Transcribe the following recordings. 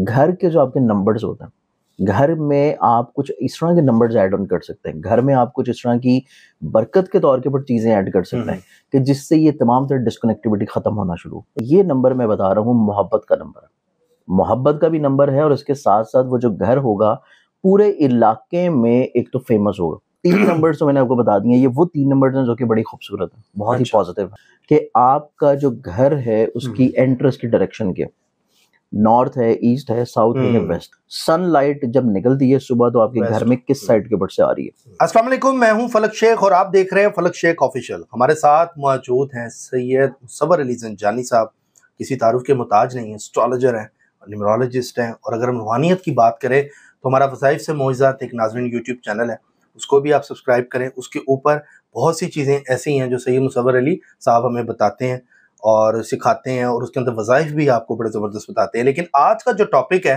घर के जो आपके नंबर्स होते हैं, घर में आप कुछ इस तरह के नंबर्स ऐड ऑन कर सकते हैं, घर में आप कुछ इस तरह की बरकत के तौर के ऊपर चीजें ऐड कर सकते हैं कि जिससे ये तमाम तरह डिस्कनेक्टिविटी खत्म होना शुरू। ये नंबर मैं बता रहा हूँ मोहब्बत का नंबर है, मोहब्बत का भी नंबर है और इसके साथ साथ वो जो घर होगा पूरे इलाके में एक तो फेमस होगा। 3 नंबर्स तो मैंने आपको बता दिए, ये वो 3 नंबर्स हैं जो कि बड़ी खूबसूरत है, बहुत ही पॉजिटिव है कि आपका जो घर है उसकी एंट्रेंस की डायरेक्शन के नॉर्थ है, ईस्ट है, साउथ है या वेस्ट, सनलाइट जब निकलती है सुबह तो आपके घर में किस साइड के ऊपर से आ रही है। अस्सलाम वालेकुम, मैं हूं फलक शेख और आप देख रहे हैं फलक शेख ऑफिशियल। हमारे साथ मौजूद हैं सैयद मुसव्वर अली ज़ंजानी साहब। किसी तारुफ के मुताज नहीं है, एस्ट्रोलॉजर हैं, न्यूमरोलॉजिस्ट हैं। और अगर हम रूहानियत की बात करें तो हमारा वज़ाइफ से मोइज़ात एक नाज़रीन यूट्यूब चैनल है, उसको भी आप सब्सक्राइब करें। उसके ऊपर बहुत सी चीज़ें ऐसी हैं जो सैयद मुसव्वर अली साहब हमें बताते हैं और सिखाते हैं, और उसके अंदर वज़ाइफ भी आपको बड़े ज़बरदस्त बताते हैं। लेकिन आज का जो टॉपिक है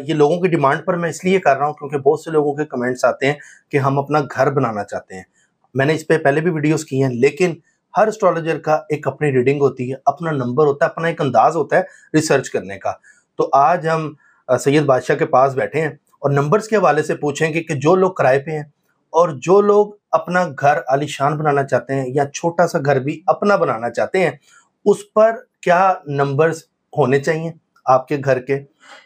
ये लोगों की डिमांड पर मैं इसलिए कर रहा हूँ क्योंकि बहुत से लोगों के कमेंट्स आते हैं कि हम अपना घर बनाना चाहते हैं। मैंने इस पे पहले भी वीडियोस की हैं, लेकिन हर एस्ट्रोलॉजर का एक अपनी रीडिंग होती है, अपना नंबर होता है, अपना एक अंदाज होता है रिसर्च करने का। तो आज हम सैयद बादशाह के पास बैठे हैं और नंबर्स के हवाले से पूछेंगे कि जो लोग किराए पे हैं और जो लोग अपना घर आलीशान बनाना चाहते हैं या छोटा सा घर भी अपना बनाना चाहते हैं, उस पर क्या नंबर्स होने चाहिए आपके घर के,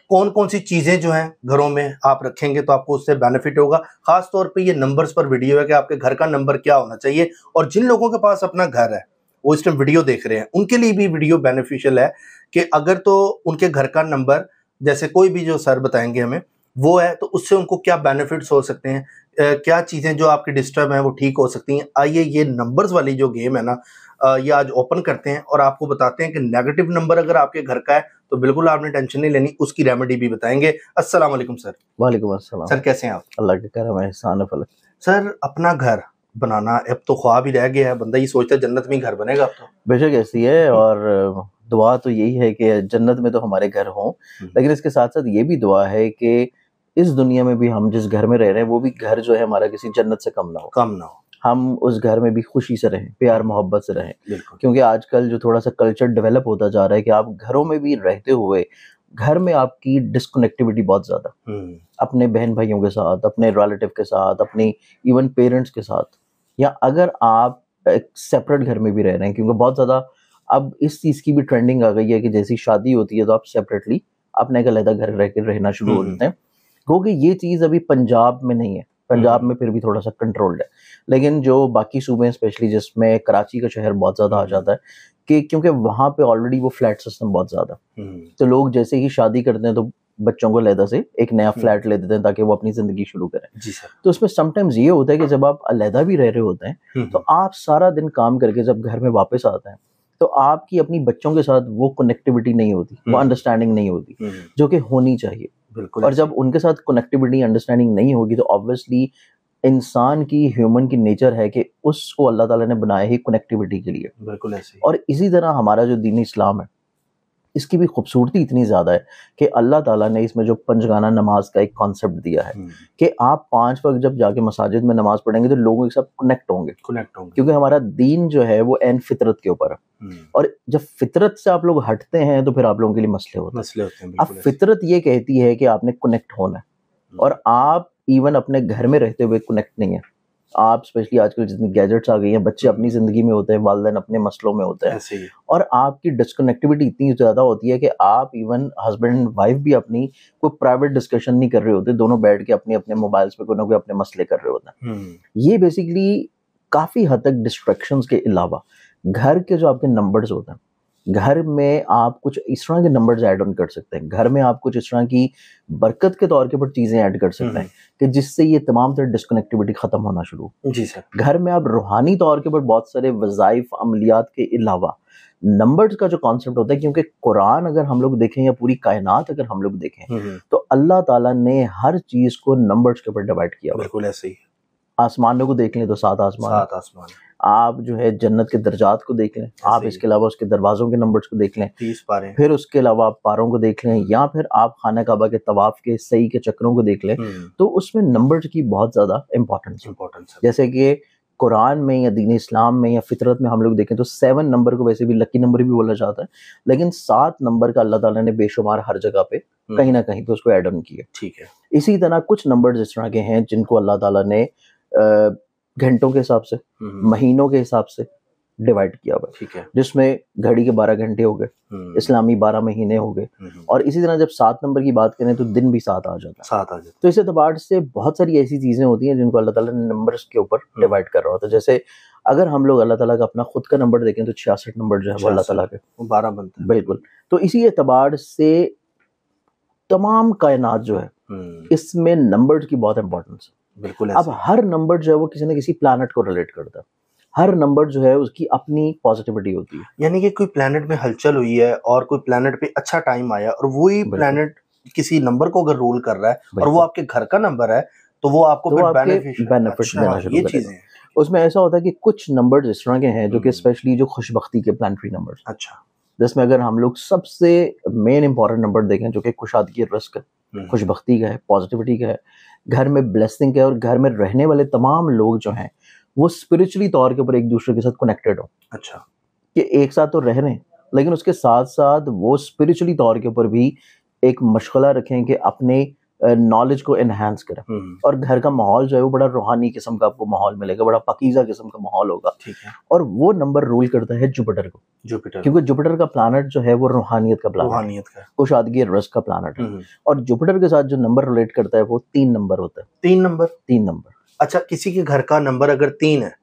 कौन कौन सी चीज़ें जो हैं घरों में आप रखेंगे तो आपको उससे बेनिफिट होगा। खास तौर पे ये नंबर्स पर वीडियो है कि आपके घर का नंबर क्या होना चाहिए। और जिन लोगों के पास अपना घर है वो इस टाइम वीडियो देख रहे हैं, उनके लिए भी वीडियो बेनिफिशियल है कि अगर तो उनके घर का नंबर जैसे कोई भी जो सर बताएंगे हमें वो है तो उससे उनको क्या बेनिफिट्स हो सकते हैं, क्या चीज़ें जो आपकी डिस्टर्ब हैं वो ठीक हो सकती हैं। आइए ये नंबर्स वाली जो गेम है ना ये आज ओपन करते हैं और आपको बताते हैं कि नेगेटिव नंबर अगर आपके घर का है तो बिल्कुल आपने टेंशन नहीं लेनी, उसकी रेमेडी भी बताएंगे। अस्सलाम वालेकुम सर। वालेकुम अस्सलाम सर कैसे हैं आप? अल्लाह के करम है, एहसान है फलक। सर अपना घर बनाना अब तो ख्वाब ही रह गया है, बंदा ये सोचता है जन्नत में ही घर बनेगा अब तो। बेशक ऐसी है और दुआ तो यही है कि जन्नत में तो हमारे घर हों, लेकिन इसके साथ साथ ये भी दुआ है कि इस दुनिया में भी हम जिस घर में रह रहे हैं वो भी घर जो है हमारा किसी जन्नत से कम ना हो, हम उस घर में भी खुशी से रहें, प्यार मोहब्बत से रहें। क्योंकि आजकल जो थोड़ा सा कल्चर डेवलप होता जा रहा है कि आप घरों में भी रहते हुए घर में आपकी डिस्कनेक्टिविटी बहुत ज्यादा, अपने बहन भाइयों के साथ, अपने रिलेटिव के साथ, अपनी इवन पेरेंट्स के साथ, या अगर आप एक सेपरेट घर में भी रह रहे हैं, क्योंकि बहुत ज्यादा अब इस चीज की भी ट्रेंडिंग आ गई है कि जैसी शादी होती है तो आप सेपरेटली अपने एक अलग घर रह के रहना शुरू हो जाते हैं। क्योंकि ये चीज अभी पंजाब में नहीं है, पंजाब में फिर भी थोड़ा सा कंट्रोल्ड है, लेकिन जो बाकी सूबे स्पेशली जिसमें कराची का शहर बहुत ज्यादा आ जाता है कि क्योंकि वहां पे ऑलरेडी वो फ्लैट सिस्टम बहुत ज्यादा, तो लोग जैसे ही शादी करते हैं तो बच्चों को अलहदा से एक नया फ्लैट ले देते हैं ताकि वो अपनी जिंदगी शुरू करें। जी सर। तो उसमें समटाइम्स ये होता है कि जब आप अलहदा भी रह रहे होते हैं तो आप सारा दिन काम करके जब घर में वापस आते हैं तो आपकी अपनी बच्चों के साथ वो कनेक्टिविटी नहीं होती, वो अंडरस्टैंडिंग नहीं होती जो कि होनी चाहिए। और जब उनके साथ कनेक्टिविटी अंडरस्टैंडिंग नहीं होगी तो ऑब्वियसली इंसान की, ह्यूमन की नेचर है कि उसको अल्लाह ताला ने बनाया ही कनेक्टिविटी के लिए। बिल्कुल ऐसे। और इसी तरह हमारा जो दीन इस्लाम है इसकी भी खूबसूरती इतनी ज्यादा है कि अल्लाह ताला ने इसमें जो पंजगाना नमाज का एक कॉन्सेप्ट दिया है कि आप 5 वक्त जब जाके मसाजिद में नमाज पढ़ेंगे तो लोगों के साथ कनेक्ट होंगे, क्योंकि हमारा दीन जो है वो एन फितरत के ऊपर है। और जब फितरत से आप लोग हटते हैं तो फिर आप लोगों के लिए मसले होते हैं। अब फितरत ये कहती है कि आपने कनेक्ट होना है, और आप इवन अपने घर में रहते हुए कनेक्ट नहीं है। आप स्पेशली आजकल जितनी गैजेट्स आ गई हैं, बच्चे अपनी जिंदगी में होते हैं, वालिदैन अपने मसलों में होते हैं, और आपकी डिस्कनेक्टिविटी इतनी ज्यादा होती है कि आप इवन हस्बैंड एंड वाइफ भी अपनी कोई प्राइवेट डिस्कशन नहीं कर रहे होते, दोनों बैठ के अपने अपने मोबाइल्स पे कोई ना कोई अपने मसले कर रहे होते हैं। ये बेसिकली काफी हद तक डिस्ट्रैक्शंस के अलावा घर के जो आपके नंबर्स होते हैं, घर में आप कुछ इस तरह के नंबर्स ऐड ऑन कर सकते हैं, घर में आप कुछ इस तरह की बरकत के तौर के ऊपर चीजें ऐड कर सकते हैं कि जिससे ये तमाम तरह डिस्कनेक्टिविटी खत्म होना शुरू। जी सर। घर में आप रूहानी तौर के ऊपर बहुत सारे वज़ाइफ अमलियात के अलावा नंबर्स का जो कॉन्सेप्ट होता है, क्योंकि कुरान अगर हम लोग देखें या पूरी कायनात अगर हम लोग देखें तो अल्लाह ताला ने हर चीज को नंबर्स के ऊपर डिवाइड किया। बिल्कुल ऐसे ही। आसमानों को देख लें तो 7 आसमान, आप जो है जन्नत के दर्जात को देख लें, आप इसके अलावा उसके दरवाजों के नंबर्स को देख लें, 30 पारे, फिर उसके अलावा आप पारों को देख लें, या फिर आप खाना काबा के तवाफ के सही के चक्रों को देख लें, तो उसमें नंबर्स की बहुत ज्यादा इंपॉर्टेंस है। जैसे कि कुरान में या दीन इस्लाम में या फितरत में हम लोग देखें तो 7 नंबर को वैसे भी लकी नंबर भी बोला जाता है, लेकिन 7 नंबर का अल्लाह ताला ने बेशुमार हर जगह पे कहीं ना कहीं पे उसको ऐड ऑन किया। ठीक है। इसी तरह कुछ नंबर इस तरह के हैं जिनको अल्लाह ताला ने घंटों के हिसाब से, महीनों के हिसाब से डिवाइड किया हुआ है। ठीक है। जिसमें घड़ी के 12 घंटे हो गए, इस्लामी 12 महीने हो गए, और इसी तरह जब 7 नंबर की बात करें तो दिन भी 7 आ जाता है। 7 आ जाता है। तो इस एतबार से बहुत सारी ऐसी चीजें होती हैं जिनको अल्लाह ताला ने नंबर्स के ऊपर डिवाइड कर रहा होता है। जैसे अगर हम लोग अल्लाह ताला का अपना खुद का नंबर देखें तो 66 नंबर जो है वो अल्लाह ताला के 12 बनता है। बिल्कुल। तो इसी एतबार से तमाम कायनात जो है इसमें नंबर की बहुत इंपॉर्टेंस है। बिल्कुल। अब हर नंबर जो है वो किसी न किसी प्लैनेट को रिलेट करता है। हर नंबर जो है उसकी अपनी पॉजिटिविटी होती है। यानी कि कोई प्लैनेट में हलचल हुई है और कोई प्लैनेट पे अच्छा टाइम आया और वही प्लैनेट किसी नंबर को अगर रूल कर रहा है और वो आपके घर का नंबर है तो वो आपको तो बेनिफिट देना शुरू ये करेगा। चीजें हैं। उसमें ऐसा होता है कि कुछ नंबर इस तरह के हैं जो कि स्पेशली जो खुशबख्ती के प्लानिटरी नंबर्स। अच्छा। जिसमें अगर हम लोग सबसे मेन इंपॉर्टेंट नंबर देखें जो कि खुशहादगी, रिस्क, खुशबख्ती का है, पॉजिटिविटी का है, घर में ब्लेसिंग का है, और घर में रहने वाले तमाम लोग जो हैं वो स्पिरिचुअली तौर के ऊपर एक दूसरे के साथ कनेक्टेड हो। अच्छा। कि एक साथ तो रह रहे हैं लेकिन उसके साथ साथ वो स्पिरिचुअली तौर के ऊपर भी एक मशगला रखें कि अपने नॉलेज को एनहांस करें, और घर का माहौल जो है वो बड़ा रूहानी किस्म का आपको माहौल मिलेगा, बड़ा पकीज़ा किस्म का माहौल होगा। ठीक है। और वो नंबर रूल करता है जुपिटर को, क्योंकि जुपिटर का प्लानट जो है वो रूहानियत का प्लानट है, खुशहादगी रिस्क का प्लानट है। और जुपिटर के साथ जो नंबर रिलेट करता है वो 3 नंबर होता है। 3 नंबर। अच्छा, किसी के घर का नंबर अगर 3 है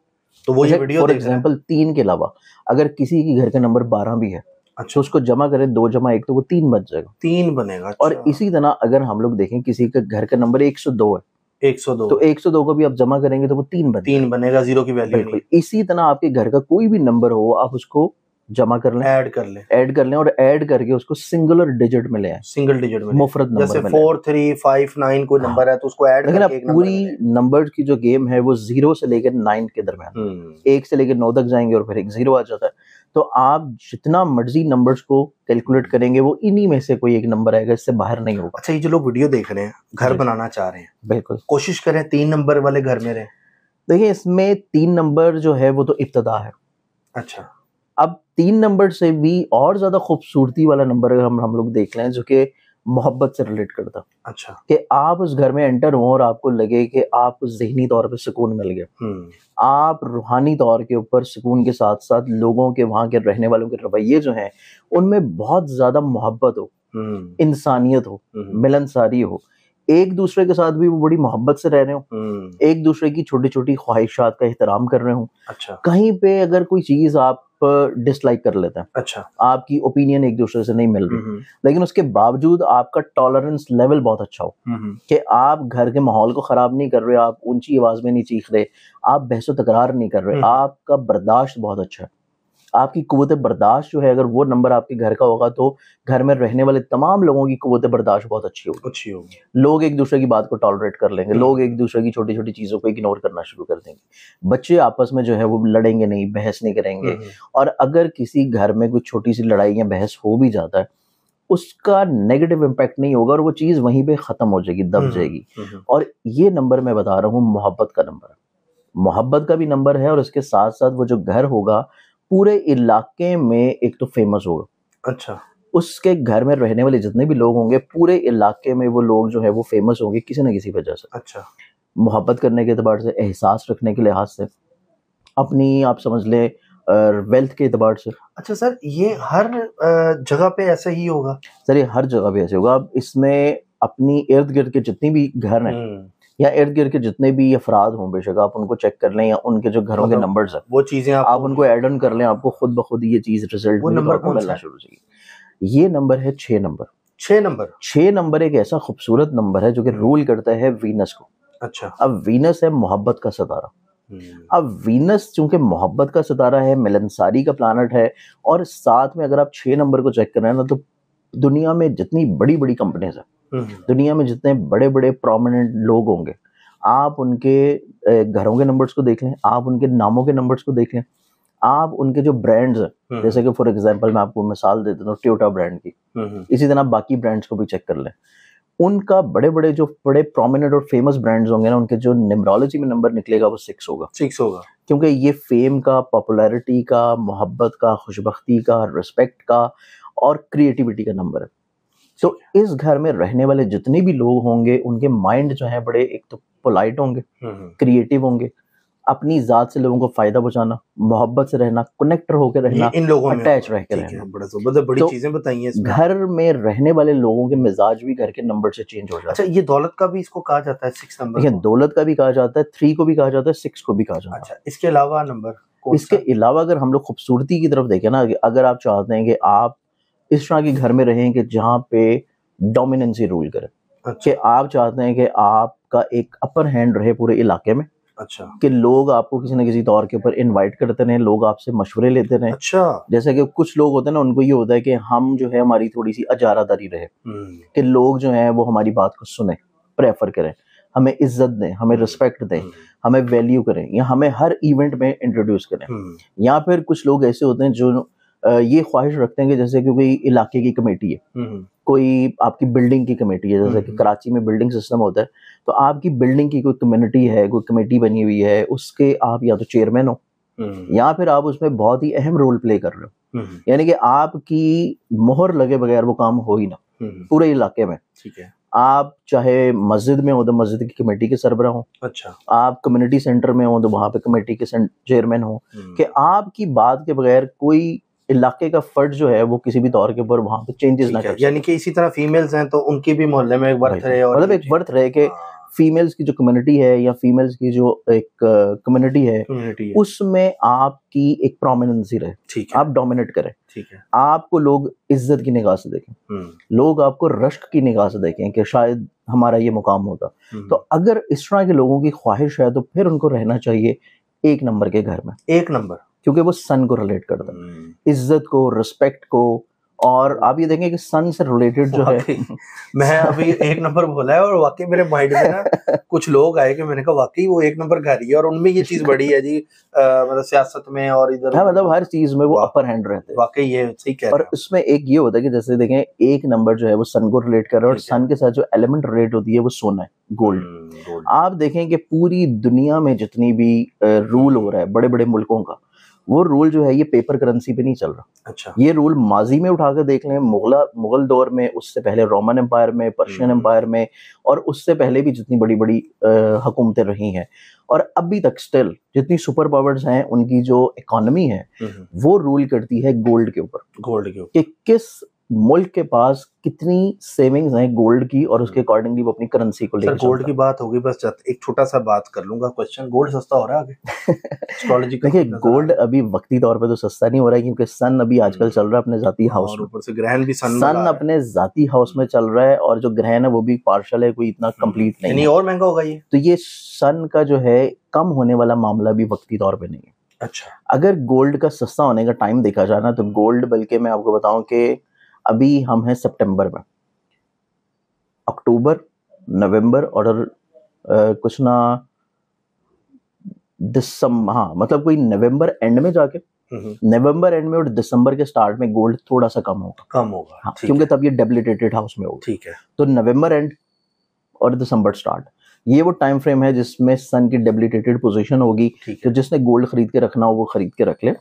तो वो ये वीडियो फॉर एग्जांपल 3 के अलावा अगर किसी के घर का नंबर 12 भी है, अच्छा, तो उसको जमा करें 2 जमा 1 तो वो 3 बच जाएगा, 3 बनेगा। अच्छा। और इसी तरह अगर हम लोग देखें किसी का घर का नंबर 102 है, 102 तो 102 को भी आप जमा करेंगे तो वो 3 बनेगा, 0 की वैल्यू नहीं। इसी तरह आपके घर का कोई भी नंबर हो आप उसको जमा कर लें, ऐड कर लें, और ऐड करके उसको सिंगुलर डिजिट में ले आए, सिंगल डिजिट में, मुफरत नंबर जैसे 4 3 5 9 कोई नंबर है तो उसको ऐड करके एक नंबर। पूरी नंबर की जो गेम है वो 0 से लेकर 9 के दरमियान, 1 से लेकर 9 तक जाएंगे और फिर एक 0 आ जाता है। तो आप जितना मर्जी नंबर्स को कैलकुलेट करेंगे वो इन्हीं में से कोई एक नंबर आएगा, इससे बाहर नहीं होगा। अच्छा, ये जो लोग वीडियो देख रहे हैं घर बनाना चाह रहे हैं, बिल्कुल कोशिश करें 3 नंबर वाले घर में रहें। देखिए इसमें 3 नंबर जो है वो तो इब्तिदा है। अच्छा। अब 3 नंबर से भी और ज्यादा खूबसूरती वाला नंबर अगर हम लोग देख लें जो कि मोहब्बत से रिलेट करता। अच्छा। कि आप उस घर में एंटर हो और आपको लगे कि आपको ज़हनी तौर पे सुकून मिल गया, आप रूहानी तौर के ऊपर सुकून के साथ साथ लोगों के, वहाँ के रहने वालों के रवैये जो हैं उनमें बहुत ज्यादा मोहब्बत हो, इंसानियत हो, मिलनसारी हो, एक दूसरे के साथ भी वो बड़ी मोहब्बत से रह रहे हो, एक दूसरे की छोटी छोटी ख्वाहिशात का एहतराम कर रहे हो। अच्छा। कहीं पे अगर कोई चीज आप डिसलाइक कर लेते हैं, अच्छा, आपकी ओपिनियन एक दूसरे से नहीं मिल रही, लेकिन उसके बावजूद आपका टॉलरेंस लेवल बहुत अच्छा हो कि आप घर के माहौल को खराब नहीं कर रहे, आप ऊंची आवाज में नहीं चीख रहे, आप बहसो तकरार नहीं कर रहे, आपका बर्दाश्त बहुत अच्छा है, आपकी कुव्वत बर्दाश्त जो है अगर वो नंबर आपके घर का होगा तो घर में रहने वाले तमाम लोगों की कुव्वत बर्दाश्त बहुत अच्छी होगी। लोग एक दूसरे की बात को टॉलरेट कर लेंगे, लोग एक दूसरे की छोटी छोटी चीजों को इग्नोर करना शुरू कर देंगे, बच्चे आपस में जो है वो लड़ेंगे नहीं, बहस नहीं करेंगे, और अगर किसी घर में कोई छोटी सी लड़ाई या बहस हो भी जाता है उसका नेगेटिव इम्पैक्ट नहीं होगा और वो चीज वहीं पे खत्म हो जाएगी, दब जाएगी। और ये नंबर मैं बता रहा हूँ मोहब्बत का नंबर है, मोहब्बत का भी नंबर है, और इसके साथ साथ वो जो घर होगा पूरे इलाके में एक तो फेमस होगा। अच्छा। उसके घर में रहने वाले जितने भी लोग होंगे पूरे इलाके में वो लोग जो है वो फेमस होंगे किसी न किसी वजह से। अच्छा। मोहब्बत करने के एतबार से, एहसास रखने के लिहाज से, अपनी आप समझ लें वेल्थ के एतबार से। अच्छा सर, ये हर जगह पे ऐसा ही होगा? सर ये हर जगह पे ऐसे होगा। अब इसमें अपनी इर्द गिर्द के जितने भी घर हैं या इर्द गिर्द के जितने भी अफराद हों, बेशक आप उनको चेक कर लें या उनके जो घरों के नंबर्स हैं वो चीजें आप उनको ऐड ऑन कर लें, आपको खुद ब खुद ये चीज रिजल्ट मिलना शुरू हो जाएगी। ये नंबर है 6 नंबर। 6 नंबर एक ऐसा खूबसूरत नंबर है जो कि रूल करता है वीनस को। अच्छा। अब वीनस है मोहब्बत का सितारा। अब वीनस चूंकि मोहब्बत का सितारा है, मिलनसारी का प्लानट है, और साथ में अगर आप 6 नंबर को चेक करें ना तो दुनिया में जितनी बड़ी बड़ी कंपनीज है, दुनिया में जितने बड़े बड़े प्रोमिनेंट लोग होंगे, आप उनके घरों के नंबर्स को देख लें, आप उनके नामों के नंबर्स को देख लें, आप उनके जो ब्रांड्स हैं, जैसे कि फॉर एग्जांपल मैं आपको मिसाल देता हूँ टोयोटा ब्रांड की, इसी तरह बाकी ब्रांड्स को भी चेक कर लें, उनका बड़े बड़े जो बड़े प्रोमिनेंट और फेमस ब्रांड्स होंगे ना, उनके जो न्यूमरोलॉजी में नंबर निकलेगा वो 6 होगा। क्योंकि ये फेम का, पॉपुलैरिटी का, मोहब्बत का, खुशबख्ती का, रिस्पेक्ट का और क्रिएटिविटी का नंबर है। तो इस घर में रहने वाले जितने भी लोग होंगे उनके माइंड जो है बड़े एक तो पोलाइट होंगे, क्रिएटिव होंगे, अपनी जात से लोगों को फायदा पहुंचाना, मोहब्बत से रहना, कनेक्टर होकर रहना, इन लोगों में अटैच रह के रहना। बड़ी तो चीजें बताई हैं इसमें। घर में रहने वाले लोगों के मिजाज भी घर के नंबर से चेंज हो जाता है। अच्छा, ये दौलत का भी इसको कहा जाता है 6 नंबर? देखिए, दौलत का भी कहा जाता है, 3 को भी कहा जाता है, 6 को भी कहा जाता है। अच्छा, इसके अलावा नंबर कौन इसके सा? अलावा अगर हम लोग खूबसूरती की तरफ देखें ना, अगर आप चाहते हैं कि आप इस तरह के घर में रहें कि जहाँ पे डोमिनेंसी रूल करे, अच्छा, कि आप चाहते हैं कि आपका एक अपर हैंड रहे पूरे इलाके में, अच्छा, कि लोग आपको किसी न किसी तौर के ऊपर इनवाइट करते रहें, लोग आपसे मशवरे लेते रहें। अच्छा, जैसे कि कुछ लोग होते हैं ना, उनको ये होता है कि हम जो है हमारी थोड़ी सी अजारादारी रहे, कि लोग जो है वो हमारी बात को सुने, प्रेफर करें, हमें इज्जत दें, हमें रिस्पेक्ट दें, हमें वैल्यू करें, या हमें हर इवेंट में इंट्रोड्यूस करें। या फिर कुछ लोग ऐसे होते हैं जो ये ख्वाहिश रखते हैं कि जैसे कि कोई इलाके की कमेटी है, कोई आपकी बिल्डिंग की कमेटी है, जैसे कि कराची में बिल्डिंग सिस्टम होता है, तो आपकी बिल्डिंग की कोई कम्युनिटी है, कोई कमेटी बनी हुई है, उसके आप या तो चेयरमैन हो या फिर आप उसमें बहुत ही अहम रोल प्ले कर रहे हो, यानी कि आपकी मोहर लगे बगैर वो काम हो ही ना पूरे इलाके में। ठीक है। आप चाहे मस्जिद में हो तो मस्जिद की कमेटी के सरबराह हो, अच्छा, आप कम्युनिटी सेंटर में हो तो वहां पे कमेटी के चेयरमैन हो, कि आपकी बात के बगैर कोई इलाके का फर्द जो है वो किसी भी तौर के ऊपर वहां पे चेंजेस ना कर। यानी कि इसी तरह फीमेल्स हैं तो उनकी भी मोहल्ले में एक बर्थ रहे, और मतलब एक बर्थ रहे कि फीमेल्स की जो कम्युनिटी है या फीमेल्स की जो एक कम्युनिटी है उसमें आपकी एक प्रोमिनेंसी रहे, ठीक है, आप डोमिनेट करें, ठीक है, आपको लोग इज्जत की निगाह से देखें, लोग आपको रश्क की निगाह से देखें कि शायद हमारा ये मुकाम होता। तो अगर इस तरह के लोगों की ख्वाहिश है तो फिर उनको रहना चाहिए 1 नंबर के घर में। 1 नंबर, क्योंकि वो सन को रिलेट करता है, इज्जत को, रिस्पेक्ट को, और आप ये देखेंगे कि सन से रिलेटेड जो है मैं अभी 1 नंबर बोला है और वाकई मेरे माइंड में ना कुछ लोग आए कि मैंने कहा वाकई वो 1 नंबर घर ही है, और उनमें ये चीज बड़ी है जी, मतलब सियासत में और इधर, हाँ, मतलब हर चीज में वो अपर हैंड रहते हैं। वाकई ये सही कह रहे हैं। और इसमें एक ये होता है कि जैसे देखें 1 नंबर जो है वो सन को रिलेट कर रहा है, और सन के साथ जो एलिमेंट रिलेट होती है वो सोना है, गोल्ड। आप देखें कि पूरी दुनिया में जितनी भी रूल हो रहा है बड़े बड़े मुल्कों का, वो रूल जो है ये पेपर करेंसी पे नहीं चल रहा। अच्छा, ये रूल माजी में उठाकर देख लें, मुगल दौर में, उससे पहले रोमन एम्पायर में, पर्शियन एम्पायर में, और उससे पहले भी जितनी बड़ी बड़ी हुकूमतें रही हैं, और अभी तक स्टिल जितनी सुपर पावर्स हैं उनकी जो इकोनॉमी है वो रूल करती है गोल्ड के ऊपर, कि किस मुल्क के पास कितनी सेविंग्स हैं गोल्ड की, और उसके अकॉर्डिंगली वो अपनी करेंसी को लेकर। गोल्ड की बात होगी, बस एक छोटा सा बात कर लूंगा क्वेश्चन, गोल्ड सस्ता हो रहा है आगे? एस्ट्रोलॉजी देखिए, गोल्ड अभी वक्ती तौर पे तो सस्ता नहीं हो रहा है, क्योंकि सन अभी आजकल चल रहा है अपने जाती हाउस में, ऊपर से ग्रहण भी सन अपने जाती हाउस में चल रहा है, और जो ग्रहण है वो भी पार्शल है, कोई इतना कंप्लीट नहीं है, और महंगा होगा ये। तो ये सन का जो है कम होने वाला मामला भी वक्ती तौर पे नहीं है। अच्छा, अगर गोल्ड का सस्ता होने का टाइम देखा जाए ना, तो गोल्ड, बल्कि मैं आपको बताऊं कि अभी हम हैं सितंबर में, अक्टूबर, नवंबर और कुछ ना दिसंबर, हाँ मतलब कोई नवंबर एंड में जाके, नवंबर एंड में और दिसंबर के स्टार्ट में गोल्ड थोड़ा सा कम होगा, हाँ, क्योंकि तब ये डेबिलिटेटेड हाउस में होगा। ठीक है, तो नवंबर एंड और दिसंबर स्टार्ट, ये वो टाइम फ्रेम है जिसमें सन की डेबिलिटेटेड पोजीशन होगी, तो जिसने गोल्ड खरीद के रखना हो वो खरीद के रख ले,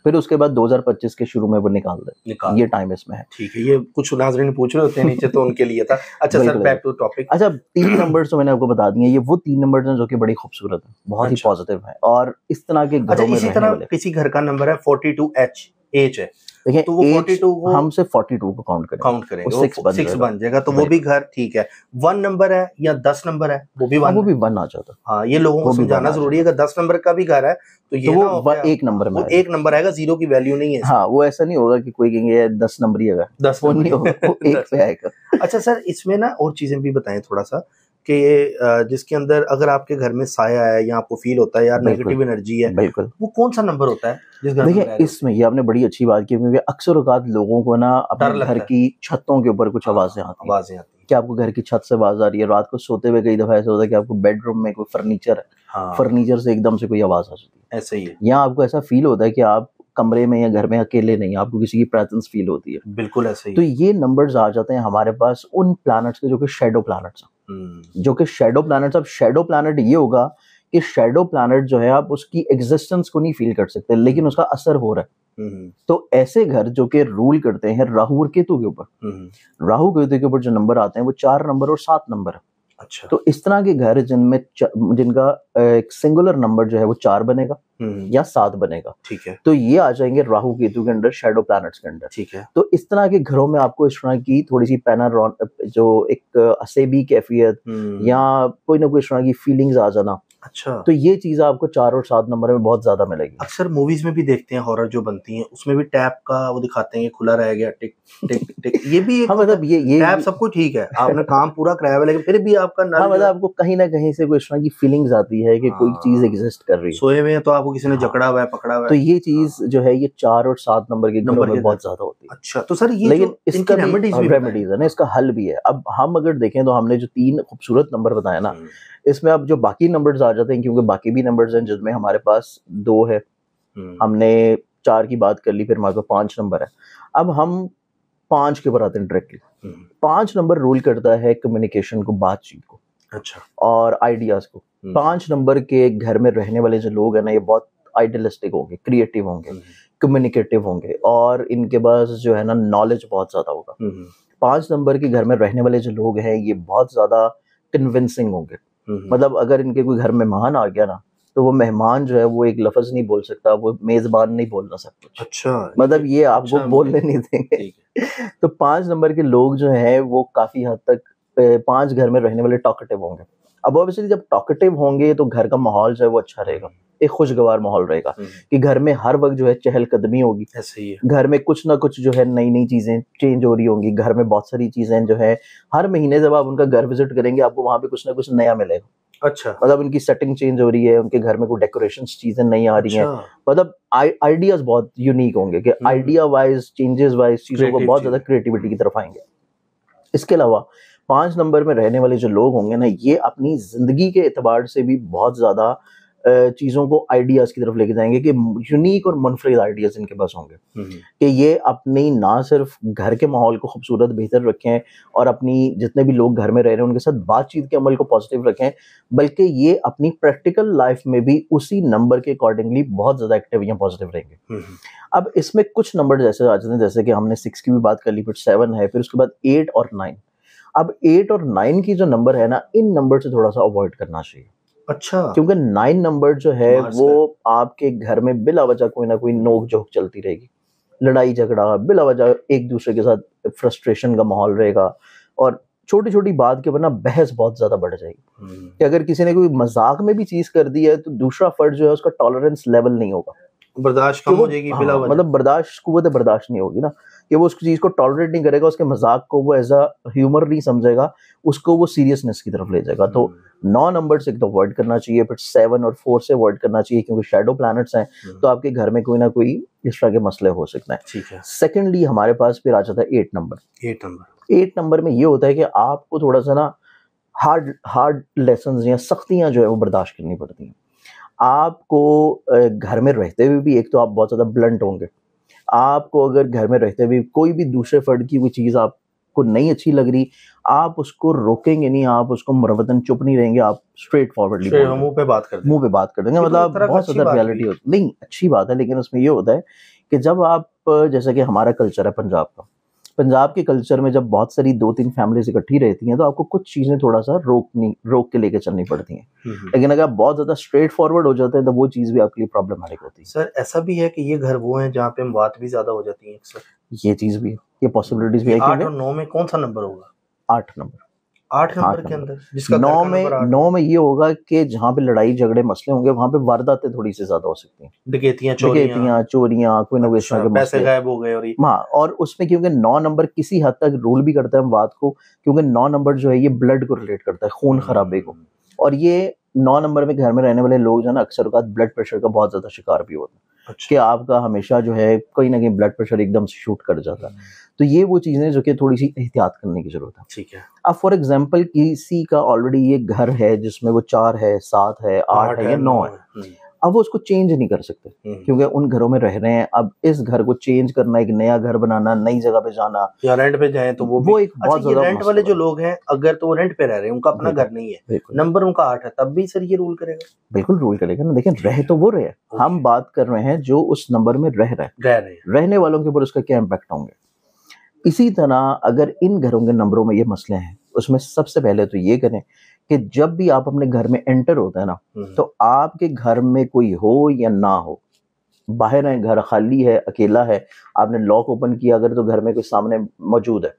फिर उसके बाद 2025 के शुरू में वो निकाल दे, ये टाइम इसमें है। ठीक है, ये कुछ नाज़रीन पूछ रहे होते हैं नीचे, तो उनके लिए था। अच्छा सर, बैक टू टॉपिक। अच्छा, 3 नंबर्स तो मैंने आपको बता दिए, ये वो 3 नंबर्स हैं जो कि बड़ी खूबसूरत है, बहुत ही पॉजिटिव है, और इस तरह के घरों में इसी तरह किसी घर का नंबर है 42H है, देखिए, तो वो 42 को हम सिर्फ 42 को काउंट करेंगे, 6 बन जाएगा, तो वो भी घर ठीक है। 1 नंबर है या 10 नंबर है, वो भी 1 आ जाता है। हाँ, ये लोगों को समझाना जरूरी है, अगर 10 नंबर का भी घर है तो ये वो 1 नंबर में, 1 नंबर आएगा, 0 की वैल्यू नहीं है। हाँ, वो ऐसा नहीं होगा कि कोई कहेंगे 10 नंबर ही आएगा, 10 नहीं होगा, वो 1 पे आएगा। अच्छा सर, इसमें ना और चीजें भी बताएं थोड़ा सा, कि जिसके अंदर अगर आपके घर में साया है या आपको फील होता है यार नेगेटिव एनर्जी है, बिल्कुल, वो कौन सा नंबर होता है जिस घर में? देखिए, इसमें ये आपने बड़ी अच्छी बात की, क्योंकि अक्सर औकात लोगों को ना अपने घर की छतों के ऊपर कुछ आवाजें आती हैं, कि आपको घर की छत से आवाज आ रही है, रात को सोते हुए कई दफा ऐसा होता है कि आपको बेडरूम में कोई फर्नीचर है, फर्नीचर से एकदम से कोई आवाज आ जाती है, ऐसे ही है, या आपको ऐसा फील होता है कि आप कमरे में या घर में अकेले नहीं, आपको किसी की प्रेजेंस फील होती है, बिल्कुल ऐसे ही। तो ये नंबर्स आ जाते हैं हमारे पास उन प्लैनेट्स के जो कि शैडो प्लैनेट्स हैं, जो कि शैडो प्लैनेट्स। अब शैडो प्लैनेट ये होगा कि शैडो प्लैनेट जो है आप उसकी एग्जिस्टेंस को नहीं फील कर सकते, लेकिन उसका असर हो रहा है। तो ऐसे घर जो कि रूल करते हैं राहु और केतु के ऊपर, राहु केतु के ऊपर जो नंबर आते हैं वो 4 नंबर और 7 नंबर है। अच्छा। तो इस तरह के घर जिनमें जिनका एक सिंगुलर नंबर जो है वो 4 बनेगा या 7 बनेगा, ठीक है, तो ये आ जाएंगे राहु केतु के अंडर, शैडो प्लैनेट्स के अंडर। ठीक है। तो इस तरह के घरों में आपको इस तरह की थोड़ी सी जो एक असेबी कैफियत या कोई ना कोई इस तरह की फीलिंग्स आ जाना, अच्छा, तो ये चीज आपको 4 और 7 नंबर में बहुत ज्यादा मिलेगी। अक्सर मूवीज में भी देखते हैं हॉरर जो बनती हैं, उसमें भी टैप का वो दिखाते हैं, खुला रह गया, टिक टिक टिक, ये भी एक हाँ, मतलब ये टैप सब कुछ ठीक है, आपने काम पूरा कराया हुआ, लेकिन फिर भी आपका नल, हाँ, मतलब आपको कहीं ना कहीं से कोई इस तरह की फीलिंग्स आती है कि कोई चीज एग्जिस्ट कर रही है, सोए हुए हैं तो आपको किसी ने जकड़ा हुआ है, पकड़ा हुआ है, तो ये चीज जो है ये 4 और 7 नंबर के घरों में बहुत ज्यादा होती है। अच्छा, तो सर ये लेकिन इसका रेमेडीज है ना, इसका हल भी है। अब हम अगर देखें तो हमने जो 3 खूबसूरत नंबर बताए ना, इसमें अब जो बाकी नंबर्स आ जाते हैं, क्योंकि बाकी भी नंबर्स हैं जिसमें हमारे पास 2 है, हमने 4 की बात कर ली, फिर हमारे पास 5 नंबर है। अब हम 5 के ऊपर आते हैं डायरेक्टली। 5 नंबर रूल करता है कम्युनिकेशन को, बातचीत को, अच्छा, और आइडियाज को। 5 नंबर के घर में रहने वाले जो लोग हैं ना, ये बहुत आइडियलिस्टिक होंगे, क्रिएटिव होंगे, कम्युनिकेटिव होंगे, और इनके पास जो है ना नॉलेज बहुत ज्यादा होगा। 5 नंबर के घर में रहने वाले जो लोग हैं ये बहुत ज्यादा कन्विंसिंग होंगे। मतलब अगर इनके कोई घर मेहमान आ गया ना, तो वो मेहमान जो है वो एक लफ्ज नहीं बोल सकता, वो मेजबान नहीं बोलना सब कुछ। अच्छा, मतलब ये आपको बोलने नहीं देंगे। तो 5 नंबर के लोग जो हैं वो काफी हद तक 5 घर में रहने वाले टॉकेटिव होंगे। अब ऑब्वियसली जब टॉकेटिव होंगे तो घर का माहौल जो है वो अच्छा रहेगा, एक खुशगवार माहौल रहेगा, कि घर में हर वक्त जो है चहलकदमी होगी, ऐसे ही है। घर में कुछ ना कुछ जो है नई नई चीजें चेंज हो रही होंगी, घर में बहुत सारी चीजें जो है हर महीने जब आप उनका घर विजिट करेंगे आपको वहां पे कुछ ना कुछ नया मिलेगा। अच्छा, मतलब उनकी सेटिंग चेंज हो रही है, उनके घर में कोई डेकोरेशन चीजें नई आ रही हैं, मतलब आइडियाज बहुत यूनिक होंगे कि आइडिया वाइज, चेंजेस वाइज चीजों को बहुत ज्यादा क्रिएटिविटी की तरफ आएंगे। इसके अलावा 5 नंबर में रहने वाले जो लोग होंगे ना, ये अपनी जिंदगी के एतबार से भी बहुत ज्यादा चीजों को आइडियाज की तरफ लेके जाएंगे, कि यूनिक और मुनफरिद आइडियाज इनके पास होंगे, कि ये अपनी ना सिर्फ घर के माहौल को खूबसूरत बेहतर रखें और अपनी जितने भी लोग घर में रह रहे हैं उनके साथ बातचीत के अमल को पॉजिटिव रखें, बल्कि ये अपनी प्रैक्टिकल लाइफ में भी उसी नंबर के अकॉर्डिंगली बहुत ज्यादा एक्टिव या पॉजिटिव रहेंगे। अब इसमें कुछ नंबर जैसे आ जाते हैं, जैसे कि हमने 6 की भी बात कर ली, फिर 7 है, फिर उसके बाद 8 और 9। अब 8 और 9 की जो नंबर है ना, इन नंबर से थोड़ा सा अवॉइड करना चाहिए। अच्छा, क्योंकि 9 नंबर जो है वो आपके घर में बिला वजह कोई ना कोई नोक झोंक चलती रहेगी, लड़ाई झगड़ा, बिला वजह एक दूसरे के साथ फ्रस्ट्रेशन का माहौल रहेगा, और छोटी छोटी बात के ऊपर ना बहस बहुत ज्यादा बढ़ जाएगी, कि अगर किसी ने कोई मजाक में भी चीज कर दी है तो दूसरा फर्द जो है उसका टॉलरेंस लेवल नहीं होगा, बर्दाश्त कम हो जाएगी, बिला वजह, मतलब बर्दाश्त, कुव्वत बर्दाश्त नहीं होगी ना, कि वो उस चीज को टॉलरेट नहीं करेगा, उसके मजाक को वो एज अ ह्यूमर नहीं समझेगा, उसको वो सीरियसनेस की तरफ ले जाएगा। तो 9 नंबर से तो अवॉइड करना चाहिए, फिर 7 और 4 से अवॉइड करना चाहिए, क्योंकि शैडो प्लैनेट्स हैं, तो आपके घर में कोई ना कोई इस तरह के मसले हो सकते हैं। ठीक है। सेकेंडली हमारे पास फिर आ जाता है 8 नंबर। 8 नंबर में ये होता है कि आपको थोड़ा सा ना हार्ड लेसन्स या सख्तियां जो है वो बर्दाश्त करनी पड़ती हैं। आपको घर में रहते हुए भी एक तो आप बहुत ज्यादा ब्लंट होंगे, आपको अगर घर में रहते हुए कोई भी दूसरे फर्द की कोई चीज आपको नहीं अच्छी लग रही, आप उसको रोकेंगे नहीं, आप उसको मुरवतन चुप नहीं रहेंगे, आप स्ट्रेट फॉरवर्डली मुंह पे बात कर देंगे, मतलब बहुत ज्यादा रियलिटी होती नहीं, अच्छी बात है, लेकिन उसमें ये होता है कि जब आप, जैसे कि हमारा कल्चर है पंजाब के कल्चर में जब बहुत सारी 2-3 फैमिलीज इकट्ठी रहती हैं तो आपको कुछ चीजें थोड़ा सा रोक के लेके चलनी पड़ती हैं, लेकिन अगर आप बहुत ज्यादा स्ट्रेट फॉरवर्ड हो जाते हैं तो वो चीज भी आपके लिए प्रॉब्लमेटिक होती है। सर ऐसा भी है कि ये घर वो हैं जहाँ पे बात भी ज्यादा हो जाती है अक्सर, ये चीज भी है, ये पॉसिबिलिटीज भी है। 8 और 9 में कौन सा नंबर होगा? 8 नंबर। 8 नंबर के अंदर जिसका 9 में ये होगा कि जहाँ पे लड़ाई झगड़े मसले होंगे वहां पे वारदातें थोड़ी सी ज्यादा हो सकती हैं, डकैतियां, चोरियां, कोई ना कोई पैसे गायब हो गए, और उसमें क्योंकि 9 नंबर किसी हद तक रूल भी करता है बात को, क्योंकि 9 नंबर जो है ये ब्लड को रिलेट करता है, खून खराबे को, और ये 9 नंबर में घर में रहने वाले लोग जो है ना अक्सर ब्लड प्रेशर का बहुत ज्यादा शिकार भी होता है। अच्छा। कि आपका हमेशा जो है कहीं ना कहीं ब्लड प्रेशर एकदम से शूट कर जाता है, तो ये वो चीजें जो कि थोड़ी सी एहतियात करने की जरूरत है। ठीक है। अब फॉर एग्जांपल किसी का ऑलरेडी ये घर है जिसमें वो 4 है, 7 है, 8 है या 9 है, अब वो उसको चेंज नहीं कर सकते क्योंकि उन घरों में रह रहे हैं। अब इस घर को चेंज करना, एक नया घर बनाना, नई जगह पे जाना या रेंट पे जाएं तो वो एक बहुत अच्छा, ये रेंट वाले जो लोग हैं अगर तो वो रेंट पे रह रहे हैं, उनका अपना घर नहीं है, नंबर उनका 8 है, तब भी सर ये रूल करेगा? बिल्कुल रूल करेगा ना। देखें, रह तो वो रहे, हम बात कर रहे हैं जो उस नंबर में रह रहे हैं, रहने वालों के ऊपर उसका क्या इम्पैक्ट होंगे। इसी तरह अगर इन घरों के नंबरों में ये मसले हैं, उसमें सबसे पहले तो ये करें कि जब भी आप अपने घर में एंटर होते हैं ना, तो आपके घर में कोई हो या ना हो, बाहर है, घर खाली है, अकेला है, आपने लॉक ओपन किया अगर तो घर में कोई सामने मौजूद है,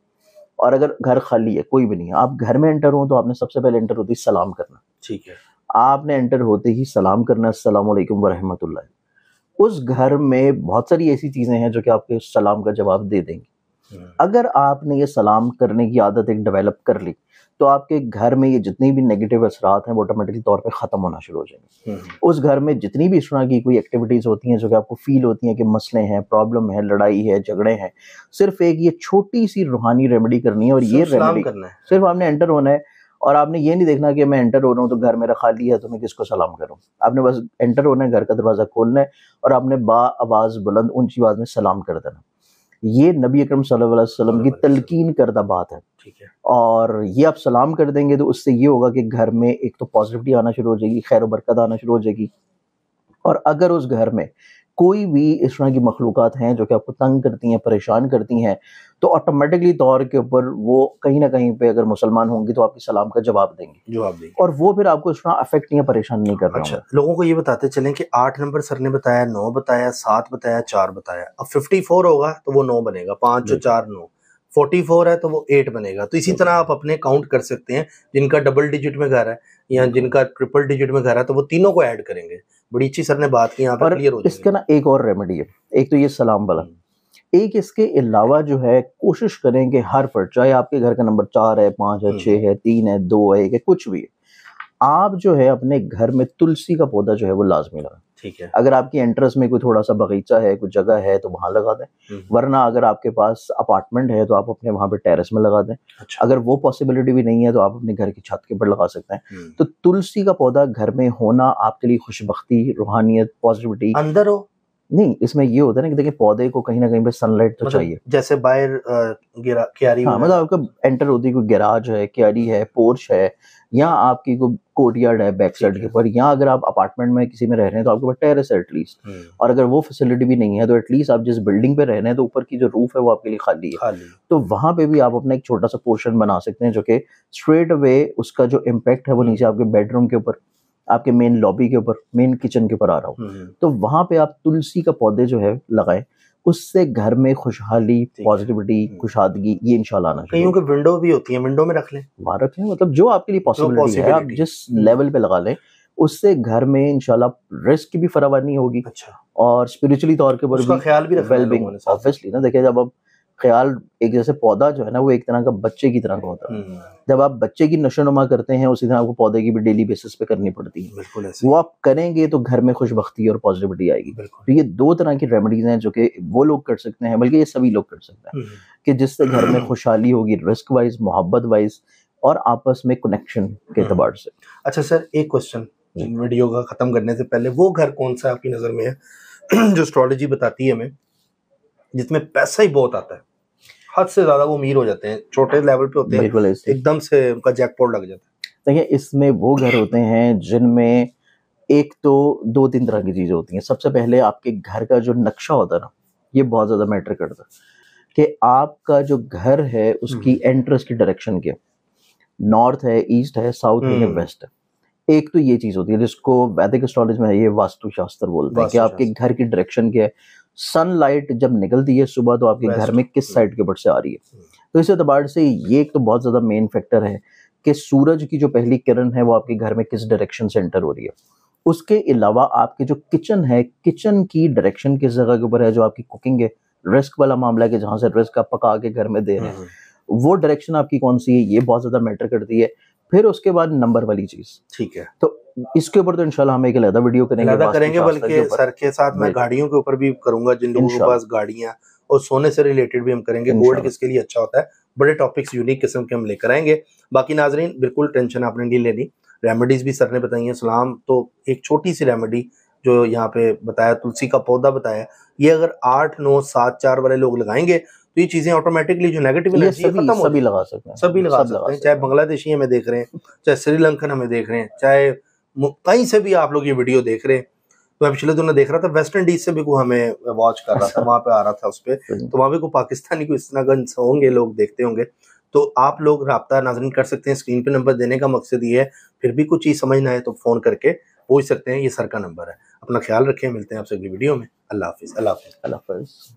और अगर घर खाली है, कोई भी नहीं है, आप घर में एंटर हो तो आपने सबसे पहले एंटर होते ही सलाम करना। ठीक है, आपने एंटर होते ही सलाम करना, अस्सलाम वालेकुम व रहमतुल्लाह। उस घर में बहुत सारी ऐसी चीजें हैं जो कि आपके उस सलाम का जवाब दे देंगी। अगर आपने ये सलाम करने की आदत एक डेवलप कर ली तो आपके घर में ये जितनी भी नेगेटिव असरात हैं वो ऑटोमेटिकली तौर पे ख़त्म होना शुरू हो जाएंगे। उस घर में जितनी भी इस तरह की कोई एक्टिविटीज़ होती हैं जो कि आपको फील होती हैं कि मसले हैं, प्रॉब्लम है, लड़ाई है, झगड़े हैं, सिर्फ एक ये छोटी सी रूहानी रेमेडी करनी है। और ये रेमेडी करना है, सिर्फ आपने एंटर होना है और आपने ये नहीं देखना कि मैं एंटर हो रहा हूँ तो घर मेरा खाली है तो मैं किसको सलाम करूँ। आपने बस एंटर होना है, घर का दरवाज़ा खोलना है और आपने आवाज़ बुलंद ऊंची आवाज़ में सलाम कर देना। ये नबी अकरम सल्लल्लाहु अलैहि वसल्लम की तलकीन करदा बात है। ठीक है, और ये आप सलाम कर देंगे तो उससे ये होगा कि घर में एक तो पॉजिटिविटी आना शुरू हो जाएगी, खैर बरकत आना शुरू हो जाएगी। और अगर उस घर में कोई भी इस तरह की मखलूक़ात हैं जो कि आपको तंग करती हैं, परेशान करती हैं, तो ऑटोमेटिकली तौर के ऊपर वो कहीं ना कहीं पे अगर मुसलमान होंगी तो आपकी सलाम का जवाब देंगे और वो फिर आपको इस तरह अफेक्ट या परेशान नहीं कर रहा। अच्छा, लोगों को ये बताते चलें कि 8 नंबर सर ने बताया, 9 बताया, 7 बताया, 4 बताया। अब 54 होगा तो वो 9 बनेगा, 5 और 4 9, 44 है तो वो 8 बनेगा। तो इसी तरह आप अपने काउंट कर सकते हैं, जिनका डबल डिजिट में घर है या जिनका ट्रिपल डिजिट में घर है तो वो तीनों को ऐड करेंगे। बड़ी अच्छी सर ने बात की, यहाँ पर क्लियर हो जाएगा। इसका ना एक और रेमेडी है, एक तो ये सलाम वाला, एक इसके अलावा जो है कोशिश करें कि हर पर, चाहे आपके घर का नंबर 4 है, 5 है, 6 है, 3 है, 2 है, 1 है, कुछ भी है, आप जो है अपने घर में तुलसी का पौधा जो है वो लाजमी लगाएं। ठीक है, अगर आपकी एंट्रेंस में कोई थोड़ा सा बगीचा है, कोई जगह है तो वहां लगा दें, वरना अगर आपके पास अपार्टमेंट है तो आप अपने वहां पे टेरेस में लगा दें। अच्छा। अगर वो पॉसिबिलिटी भी नहीं है तो आप अपने घर की छत के ऊपर लगा सकते हैं। तो तुलसी का पौधा घर में होना आपके लिए खुशबख्ती, रूहानियत, पॉजिटिविटी। अंदर हो नहीं, इसमें ये होता है ना कि देखिए पौधे को कहीं ना कहीं पे सनलाइट तो चाहिए, जैसे बाहर क्यारी। हाँ, मतलब आपका एंटर होती कोई गैराज है, क्यारी है, पोर्च है, या आपकी कोई कोर्टयार्ड है बैक साइड के ऊपर, या अगर आप अपार्टमेंट में किसी में रह रहे हैं तो आपके पास टेरेस है एटलीस्ट। और अगर वो फैसिलिटी भी नहीं है तो एटलीस्ट आप जिस बिल्डिंग पे रह रहे हैं तो ऊपर की जो रूफ है वो आपके लिए खाली है, तो वहां पे भी आप अपना एक छोटा सा पोर्शन बना सकते हैं जो कि स्ट्रेट अवे उसका जो इम्पैक्ट है वो नीचे आपके बेडरूम के ऊपर, आपके मेन लॉबी के ऊपर, मेन किचन के ऊपर आ रहा हो। तो वहां पे आप तुलसी का पौधे जो है लगाएं, उससे घर में खुशहाली, पॉजिटिविटी, कुशादगी ये इंशाल्लाह आना चाहिए। कईयों के विंडो भी होती है, विंडो में रख लें, वहां रख लें, मतलब जो आपके लिए पॉसिबिलिटी है आप जिस लेवल पे लगा लें, उससे घर में इंशाल्लाह रिस्क की भी फरावानी होगी। अच्छा। और स्पिरिचुअली तौर के ऊपर भी ख्याल भी रखना वेलबींग ऑब्वियसली ना। देखिए जब आप ख्याल, एक जैसे पौधा जो है ना वो एक तरह का बच्चे की तरह का होता है, जब आप बच्चे की नशोनुमा करते हैं उसी तरह आपको पौधे की भी डेली बेसिस पे करनी पड़ती है। बिल्कुल वो आप करेंगे तो घर में खुशबख्ती और पॉजिटिविटी आएगी। तो ये 2 तरह की रेमेडीज हैं जो कि वो लोग कर सकते हैं, बल्कि ये सभी लोग कर सकते हैं, कि जिससे घर में खुशहाली होगी, रिस्क वाइज, मोहब्बत वाइज और आपस में कनेक्शन के एतबार से। अच्छा सर, एक क्वेश्चन वीडियो का खत्म करने से पहले, वो घर कौन सा आपकी नजर में है जो एस्ट्रोलॉजी बताती है हमें जिसमें पैसा ही बहुत आता है, हद से ज्यादा वो अमीर हो जाते हैं, छोटे लेवल पे होते हैं, एकदम से उनका जैकपॉट लग जाता है? देखिए इसमें वो घर होते हैं जिनमें एक तो 2-3 तरह की चीजें होती हैं। सबसे पहले आपके घर का जो नक्शा होता है ना, ये बहुत ज्यादा मैटर करता है कि आपका जो घर है उसकी एंट्रेंस की डायरेक्शन क्या, नॉर्थ है, ईस्ट है, साउथ है या वेस्ट है। एक तो ये चीज होती है जिसको वैदिक एस्ट्रोलॉजी में ये वास्तुशास्त्र बोलते हैं कि आपके घर की डायरेक्शन क्या है। सनलाइट जब निकलती है सुबह तो आपके घर में किस साइड के ऊपर से आ रही है। तो इस एतबार से ये एक तो बहुत ज्यादा मेन फैक्टर है कि सूरज की जो पहली किरण है वो आपके घर में किस डायरेक्शन से एंटर हो रही है। उसके अलावा आपके जो किचन है, किचन की डायरेक्शन किस जगह के ऊपर है, जो आपकी कुकिंग है, रिस्क वाला मामला है कि जहां से रिस्क आप पका के घर में दे रहे हैं, वो डायरेक्शन आपकी कौन सी है, ये बहुत ज्यादा मैटर करती है। फिर उसके बाद नंबर वाली चीज, ठीक है, तो इसके ऊपर तो इंशाल्लाह हम एक अलग वीडियो करेंगे, बल्कि सर के साथ मैं गाड़ियों के ऊपर भी करूंगा, जिन लोगों के पास गाड़ियां, और सोने से रिलेटेड भी हम करेंगे, गोल्ड किसके लिए अच्छा होता है, बड़े टॉपिक्स यूनिक किस्म के हम लेकर आएंगे। बाकी नाजरीन बिल्कुल टेंशन आपने नहीं लेनी, रेमेडीज भी सर ने बताई हैं। सलाम तो एक छोटी सी रेमेडी जो यहाँ पे बताया, तुलसी का पौधा बताया, ये अगर 8 9 7 4 वाले लोग लगाएंगे तो ये चीजें ऑटोमेटिकली जो नेगेटिव एनर्जी है खत्म हो सभी लगा सकते हैं, सभी लगा सकते हैं। चाहे बांग्लादेशी हमें देख रहे हैं, चाहे श्रीलंकन हमें देख रहे हैं, चाहे कहीं से भी आप लोग ये वीडियो देख रहे हैं। तो मैं पिछले दिनों देख रहा था, वेस्ट इंडीज से भी कोई हमें वॉच कर रहा था, वहां पे आ रहा था उस पर, तो वहां पे कोई पाकिस्तानी को इस तरह होंगे, लोग देखते होंगे। तो आप लोग राब्ता नाज़रीन कर सकते हैं, स्क्रीन पे नंबर देने का मकसद ये है, फिर भी कुछ चीज़ समझना है तो फ़ोन करके पूछ सकते हैं, ये सर का नंबर है। अपना ख्याल रखें, मिलते हैं आपसे अगली वीडियो में। अल्लाह हाफिज़। अल्लाह हाफिज़।